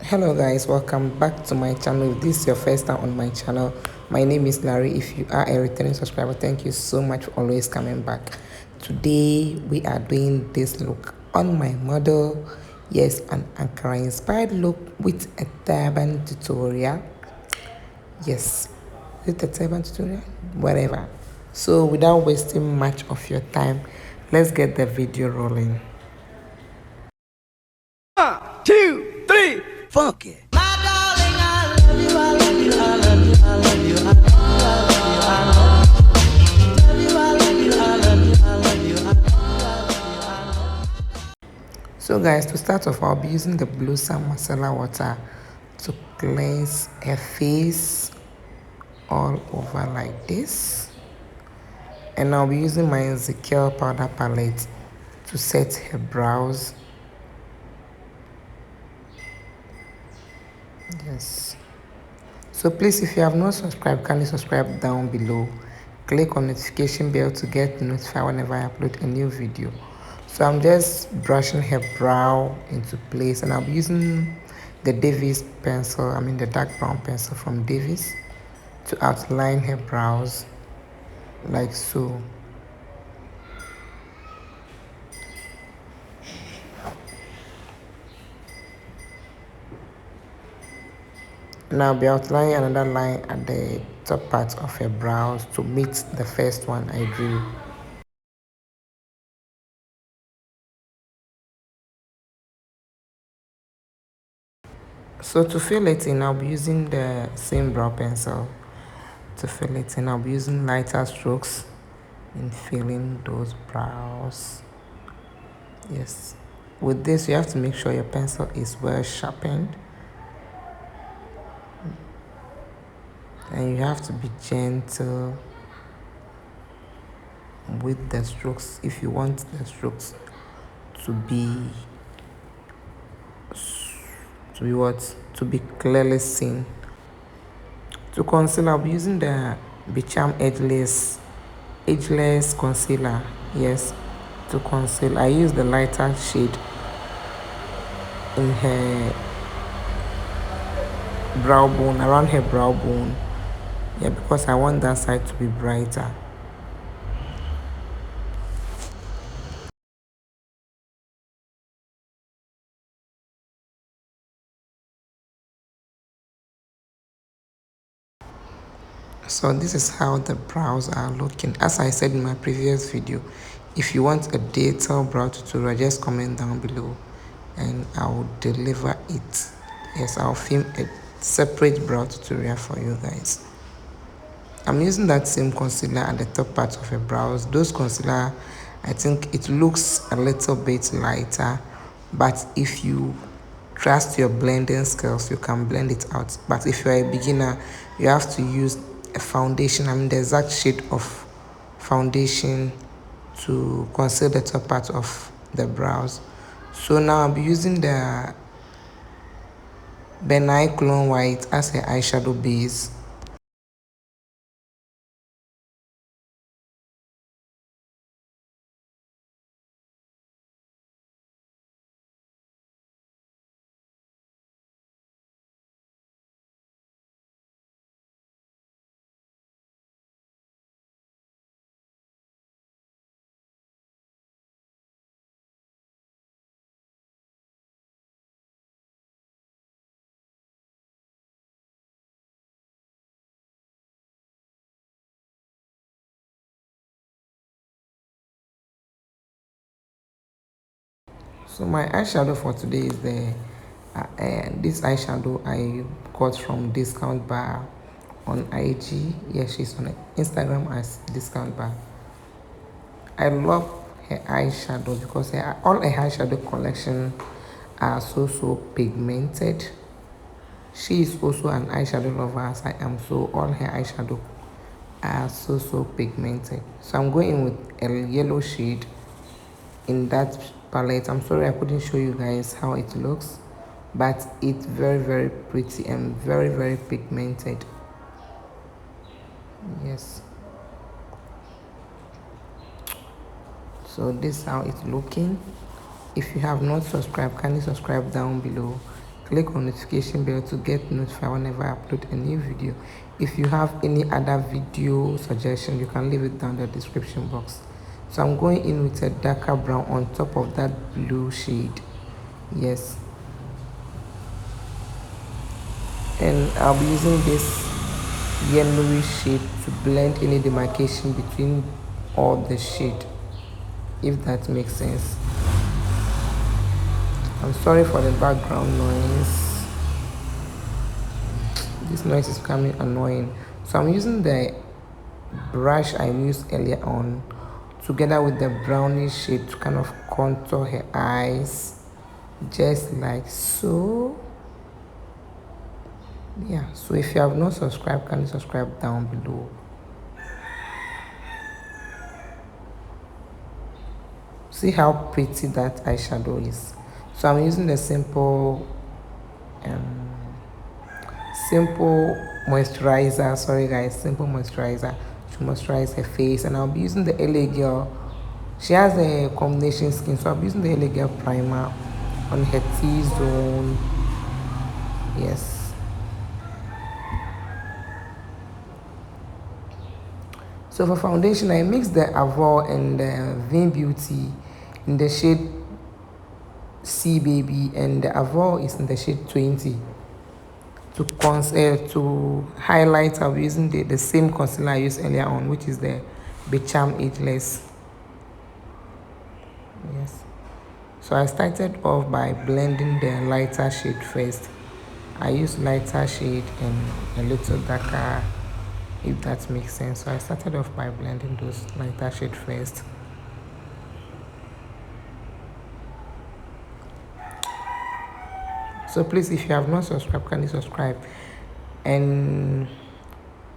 Hello guys, welcome back to my channel. If this is your first time on my channel, my name is Larry. If you are a returning subscriber, thank you so much for always coming back. Today we are doing this look on my model. Yes, an Ankara inspired look with a turban tutorial. Yes, with a turban tutorial, whatever. So without wasting much of your time, let's get the video rolling. 1, 2, 3, funky. So guys, to start off, I'll be using the blue sand micellar water to cleanse her face all over like this, and I'll be using my Ezekiel powder palette to set her brows. Yes, so please, if you have not subscribed, kindly subscribe down below. Click on notification bell to get notified whenever I upload a new video. So I'm just brushing her brow into place, and I'll be using the Davis pencil, the dark brown pencil from Davis, to outline her brows like so. And I'll be outlining another line at the top part of her brows to meet the first one I drew. So to fill it in, I'll be using the same brow pencil to fill it in. I'll be using lighter strokes in filling those brows. Yes, with this you have to make sure your pencil is well sharpened, and you have to be gentle with the strokes if you want the strokes to be to be clearly seen. To conceal, I'll be using the Bicham edgeless concealer. Yes, to conceal, I use the lighter shade in her brow bone, around her brow bone. Yeah, because I want that side to be brighter. So this is how the brows are looking. As I said in my previous video, if you want a detailed brow tutorial, just comment down below and I will deliver it. Yes, I'll film a separate brow tutorial for you guys. I'm using that same concealer at the top part of your brows. Those concealer, I think it looks a little bit lighter, but if you trust your blending skills, you can blend it out. But if you're a beginner, you have to use a foundation, the exact shade of foundation to conceal the top part of the brows. So now I'll be using the Benai Clone White as an eyeshadow base. So my eyeshadow for today is this eyeshadow I got from Discount Bar on IG. Yeah, she's on Instagram as Discount Bar. I love her eyeshadow because all her eyeshadow collection are so pigmented. She is also an eyeshadow lover as I am, so all her eyeshadow are so pigmented. So I'm going in with a yellow shade in that palette. I'm sorry I couldn't show you guys how it looks, but it's very pretty and very pigmented. Yes, so this is how it's looking. If you have not subscribed, kindly subscribe down below. click on notification bell to get notified whenever I upload a new video. If you have any other video suggestion, you can leave it down in the description box. So I'm going in with a darker brown on top of that blue shade. Yes, and I'll be using this yellowy shade to blend any demarcation between all the shade, if that makes sense. I'm sorry for the background noise. This noise is becoming annoying. So I'm using the brush I used earlier on together with the brownish shade to kind of contour her eyes, just like so. Yeah, so if you have not subscribed, can you subscribe down below? See how pretty that eyeshadow is. So I'm using the simple moisturizer, sorry guys, simple moisturizer to moisturize her face. And I'll be using the LA Girl. She has a combination skin, so I'll be using the LA Girl primer on her T-zone. Yes. So for foundation, I mixed the Avon and the Vein Beauty in the shade C Baby, and the Avon is in the shade 20. To highlight, I'll be using the same concealer I used earlier on, which is the Becharm Ageless. Yes. So I started off by blending the lighter shade first. I used lighter shade and a little darker, if that makes sense. So I started off by blending those lighter shade first. So please, if you have not subscribed, can you subscribe? And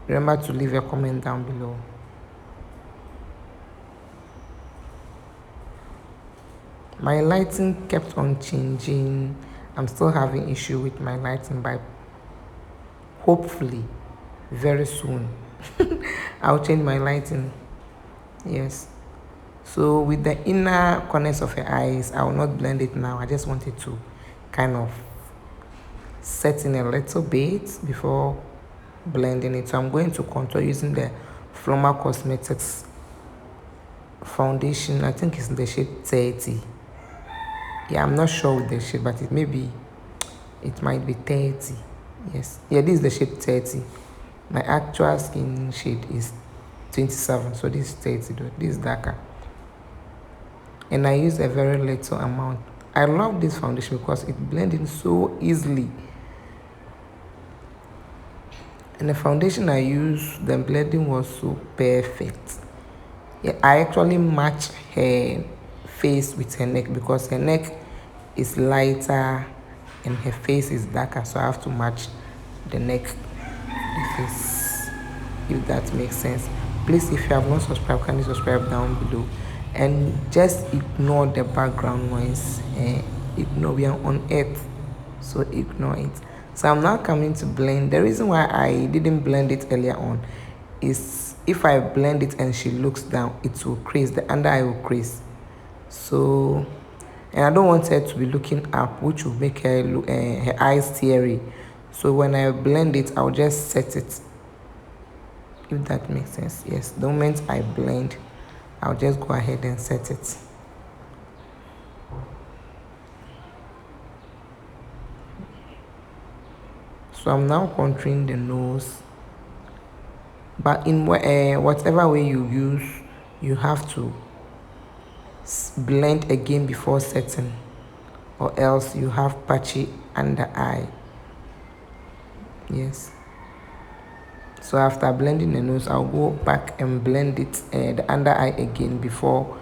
remember to leave a comment down below. My lighting kept on changing. I'm still having issue with my lighting, but hopefully very soon I'll change my lighting. Yes. So with the inner corners of her eyes, I will not blend it now. I just wanted to kind of set in a little bit before blending it. So I'm going to contour using the Floma Cosmetics foundation. I think it's in the shade 30. Yeah, I'm not sure with the shade, but it might be 30. Yes. Yeah, this is the shade 30. My actual skin shade is 27, so this is 30 though. This is darker. And I use a very little amount. I love this foundation because it blends in so easily. And the foundation I used, the blending was so perfect. Yeah, I actually match her face with her neck because her neck is lighter and her face is darker, so I have to match the neck, the face, if that makes sense. Please, if you have not subscribed, can you subscribe down below? And just ignore the background noise. Ignore, we are on earth, so ignore it. So I'm now coming to blend. The reason why I didn't blend it earlier on is if I blend it and she looks down, it will crease, the under eye will crease. So, and I don't want her to be looking up, which will make her look, her eyes teary. So when I blend it, I'll just set it, if that makes sense. Yes, the moment I blend, I'll just go ahead and set it. So I'm now contouring the nose, but in whatever way you use, you have to blend again before setting, or else you have patchy under eye. Yes. So after blending the nose, I'll go back and blend it, the under eye again before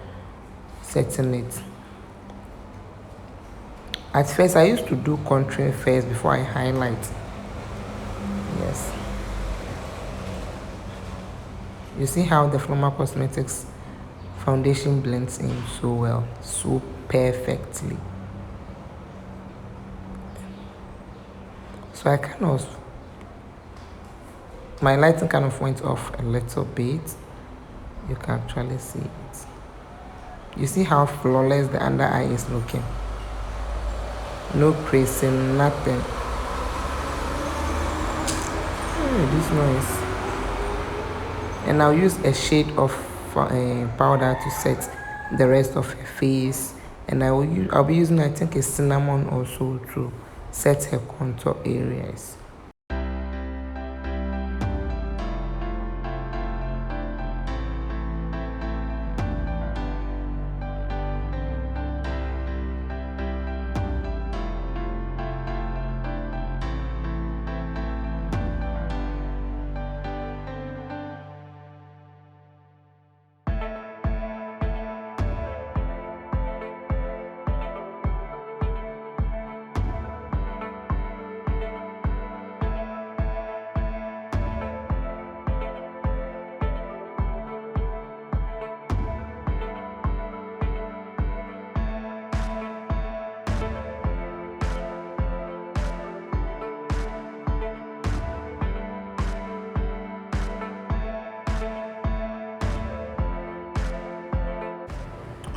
setting it. At first, I used to do contouring first before I highlight. Yes. You see how the Floma Cosmetics foundation blends in so well, so perfectly. So I kind of, my lighting kind of went off a little bit. You can actually see it. You see how flawless the under eye is looking. No creasing, nothing. Hey, this noise. And I'll use a shade of powder to set the rest of her face. And I'll be using, I think, a cinnamon also to set her contour areas.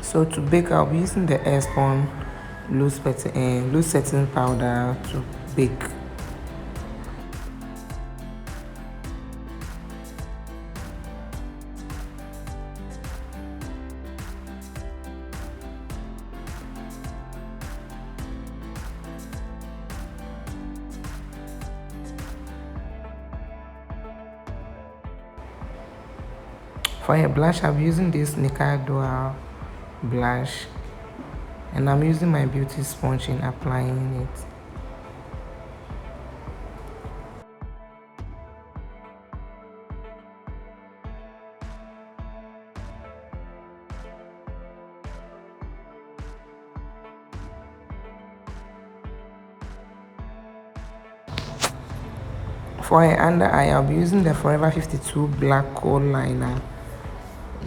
So to bake, I'll be using the airspun loose setting powder to bake. For a blush, I'll be using this Nika Dual blush, and I'm using my beauty sponge in applying it. For her under eye, I'll be using the Forever 52 black kohl liner.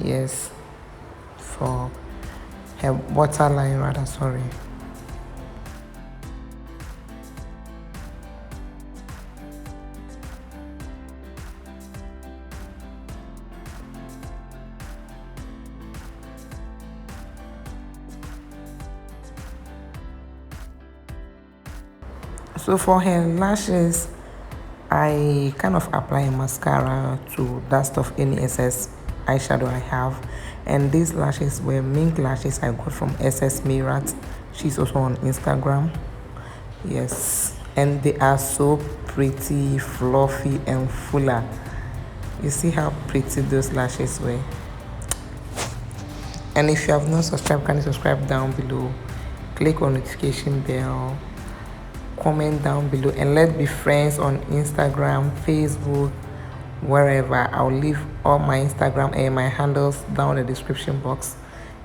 Yes, for her waterline rather, sorry. So for her lashes, I kind of apply a mascara to dust off any excess eyeshadow I have. And these lashes were mink lashes I got from SS Mirat. She's also on Instagram. Yes. And they are so pretty, fluffy, and fuller. You see how pretty those lashes were. And if you have not subscribed, can you subscribe down below? Click on notification bell. Comment down below, and let's be friends on Instagram, Facebook, wherever. I'll leave all my Instagram and my handles down in the description box.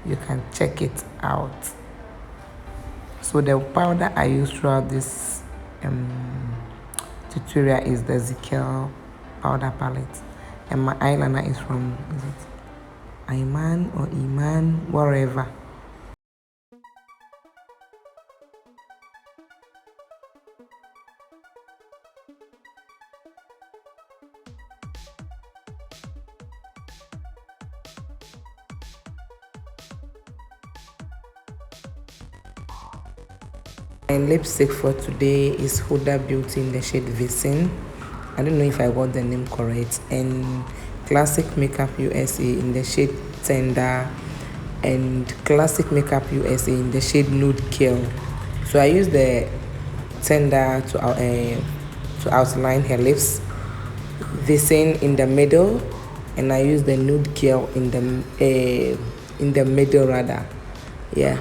You can check it out. So the powder I use throughout this tutorial is the Ezekiel powder palette, and my eyeliner is from, is it Iman or Iman, wherever. My lipstick for today is Huda Beauty in the shade Vicin. I don't know if I got the name correct. And Classic Makeup USA in the shade Tender, and Classic Makeup USA in the shade Nude Kill. So I use the Tender to outline her lips, Vicin in the middle, and I use the Nude Kill in the middle rather. Yeah.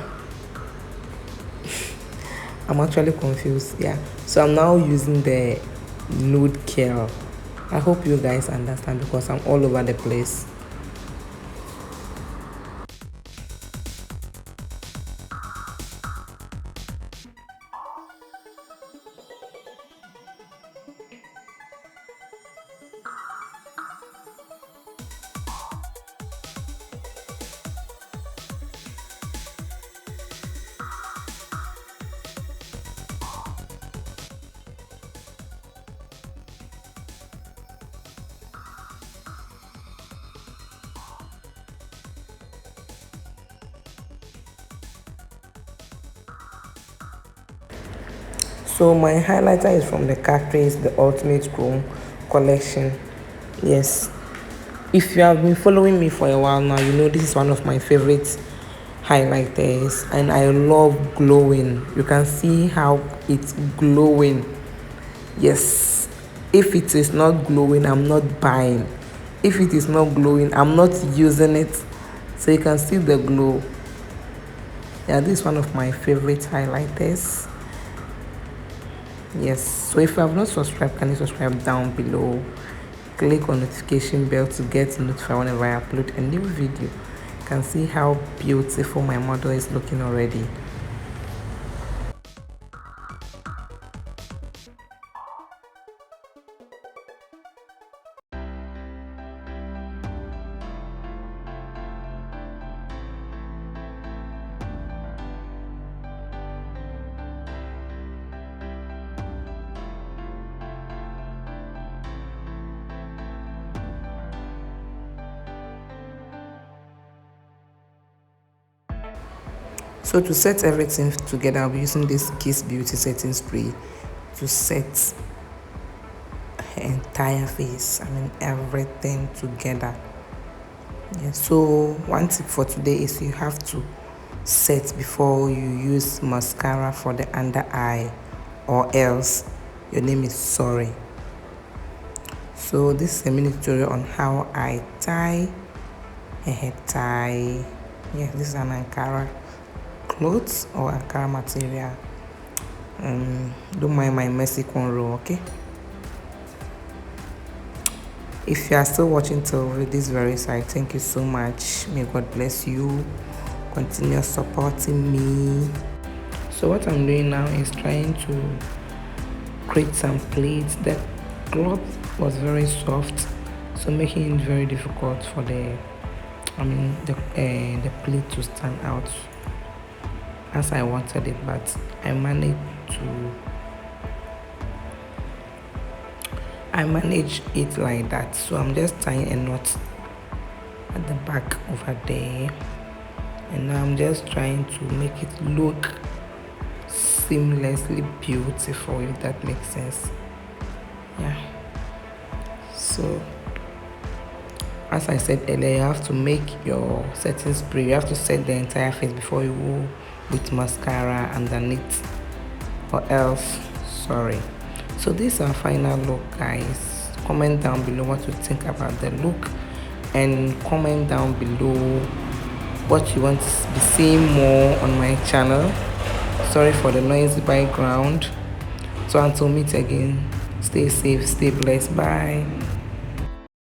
I'm actually confused. Yeah, so I'm now using the nude care. I hope you guys understand because I'm all over the place. So my highlighter is from the Catrice, the Ultimate Chrome collection. Yes, if you have been following me for a while now, you know this is one of my favorite highlighters, and I love glowing. You can see how it's glowing. Yes, if it is not glowing, I'm not buying. If it is not glowing, I'm not using it. So you can see the glow. Yeah, this is one of my favorite highlighters. Yes, so if you have not subscribed, can you subscribe down below? Click on notification bell to get notified whenever I upload a new video. You can see how beautiful my model is looking already. So to set everything together, I'll be using this Kiss Beauty setting spray to set her entire face, everything together. Yeah, so one tip for today is you have to set before you use mascara for the under eye, or else your name is sorry. So this is a mini tutorial on how I tie a head tie. Yeah, this is an Ankara clothes or Ankara material. Don't mind my messy cornrow, okay? If you are still watching till this very side, thank you so much. May God bless you. Continue supporting me. So what I'm doing now is trying to create some plaits. The cloth was very soft, so making it very difficult for the plate to stand out as I wanted it, but I managed it like that. So I'm just tying a knot at the back over there, and now I'm just trying to make it look seamlessly beautiful, if that makes sense. Yeah, so as I said earlier, you have to make your setting spray. You have to set the entire face before you go with mascara underneath, or else sorry. So this is our final look, guys. Comment down below what you think about the look, and comment down below what you want to be seeing more on my channel. Sorry for the noisy background. So until we meet again, stay safe, stay blessed, bye.